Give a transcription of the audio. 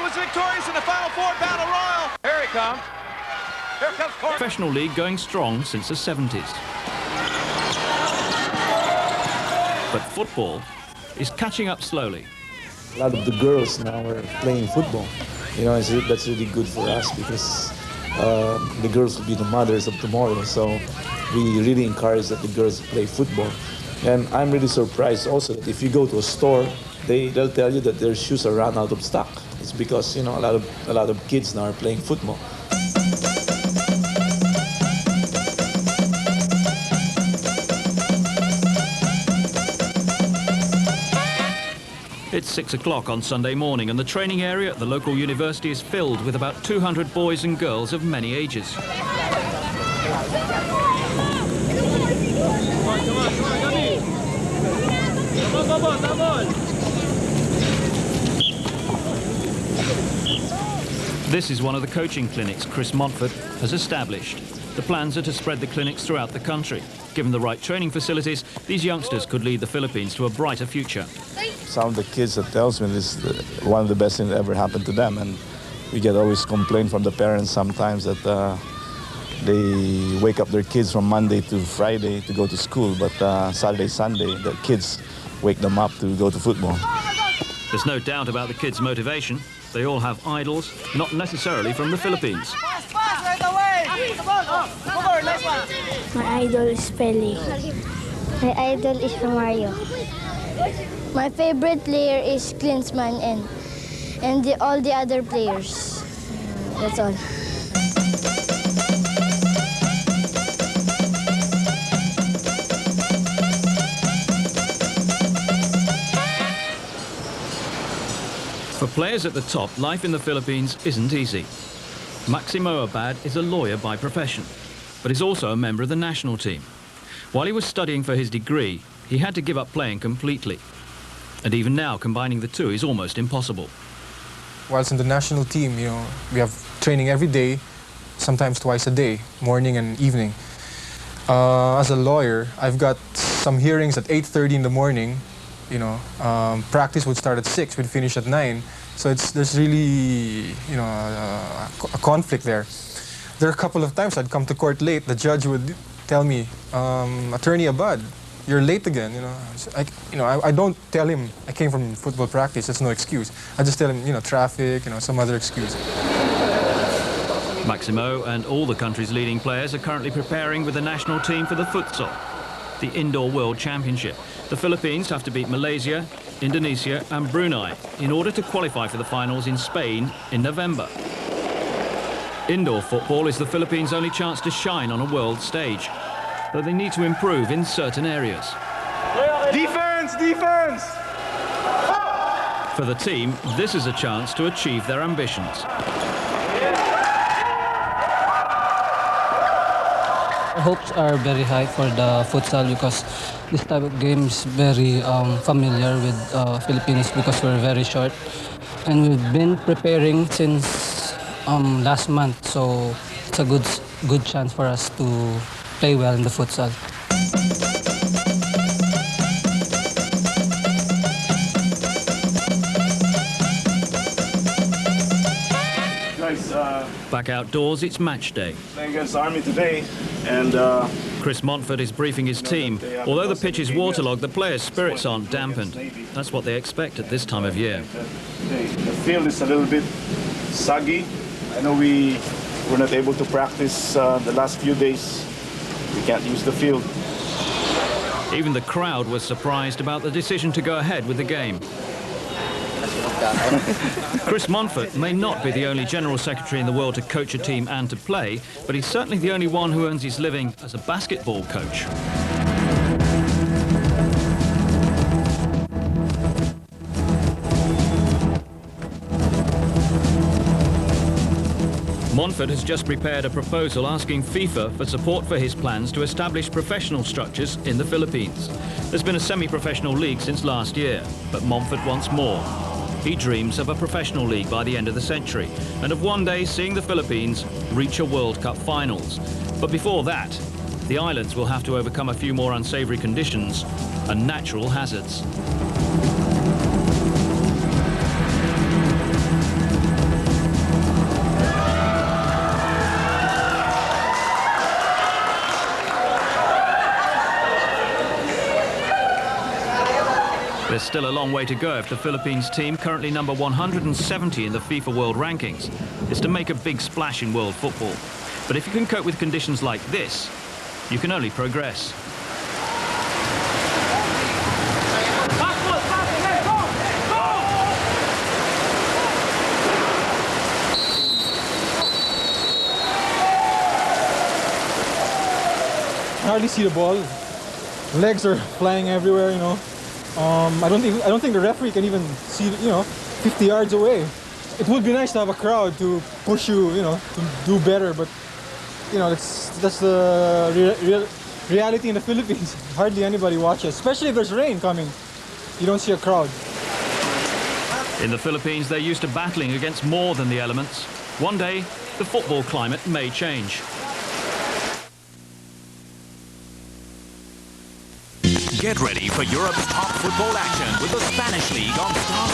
was victorious in the Final Four Battle Royal. Here he comes. Here comes Corey. Professional league going strong since the 70s. But football is catching up slowly. A lot of the girls now are playing football. You know, that's really good for us because the girls will be the mothers of tomorrow. So we really encourage that the girls play football. And I'm really surprised also that if you go to a store, they'll tell you that their shoes are run out of stock. It's because, you know, a lot of kids now are playing football. It's 6 o'clock on Sunday morning and the training area at the local university is filled with about 200 boys and girls of many ages. This is one of the coaching clinics Chris Monfort has established. The plans are to spread the clinics throughout the country. Given the right training facilities, these youngsters could lead the Philippines to a brighter future. Some of the kids that tells me this is one of the best things that ever happened to them, and we get always complaint from the parents sometimes that they wake up their kids from Monday to Friday to go to school, but Saturday, Sunday, the kids wake them up to go to football. There's no doubt about the kids' motivation. They all have idols, not necessarily from the Philippines. My idol is Pele. My idol is Mario. My favorite player is Klinsmann and all the other players. That's all. For players at the top, life in the Philippines isn't easy. Maximo Abad is a lawyer by profession, but is also a member of the national team. While he was studying for his degree, he had to give up playing completely. And even now, combining the two is almost impossible. Whilst in the national team, you know, we have training every day, sometimes twice a day, morning and evening. As a lawyer, I've got some hearings at 8:30 in the morning. You know, practice would start at 6, we'd finish at 9. So there's really, you know, a conflict there. There are a couple of times I'd come to court late. The judge would tell me, Attorney Abad, you're late again. You know, I don't tell him I came from football practice. That's no excuse. I just tell him, you know, traffic, you know, some other excuse. Maximo and all the country's leading players are currently preparing with the national team for the futsal, the Indoor World Championship. The Philippines have to beat Malaysia, Indonesia and Brunei in order to qualify for the finals in Spain in November. Indoor football is the Philippines' only chance to shine on a world stage, though they need to improve in certain areas. Defense! Defense! For the team, this is a chance to achieve their ambitions. Hopes are very high for the futsal because this type of game is very familiar with Filipinos because we're very short. And we've been preparing since last month, so it's a good chance for us to play well in the futsal. Back outdoors, it's match day. Playing against Army today, and Chris Monfort is briefing his team. Although the pitch is waterlogged, the players' spirits aren't dampened. That's what they expect at this time of year. the field is a little bit soggy. I know we were not able to practice the last few days. We can't use the field. Even the crowd was surprised about the decision to go ahead with the game. Chris Monfort may not be the only general secretary in the world to coach a team and to play, but he's certainly the only one who earns his living as a basketball coach. Monfort has just prepared a proposal asking FIFA for support for his plans to establish professional structures in the Philippines. There's been a semi-professional league since last year, but Monfort wants more. He dreams of a professional league by the end of the century and of one day seeing the Philippines reach a World Cup finals. But before that, the islands will have to overcome a few more unsavoury conditions and natural hazards. still a long way to go if the Philippines team, currently number 170 in the FIFA World Rankings, is to make a big splash in world football. But if you can cope with conditions like this, you can only progress. I hardly see the ball. Legs are flying everywhere, you know. I don't think the referee can even see, 50 yards away. It would be nice to have a crowd to push you, to do better, but that's the reality in the Philippines. Hardly anybody watches, especially if there's rain coming. You don't see a crowd. In the Philippines, they're used to battling against more than the elements. One day, the football climate may change. Get ready for Europe's top football action with the Spanish League on Star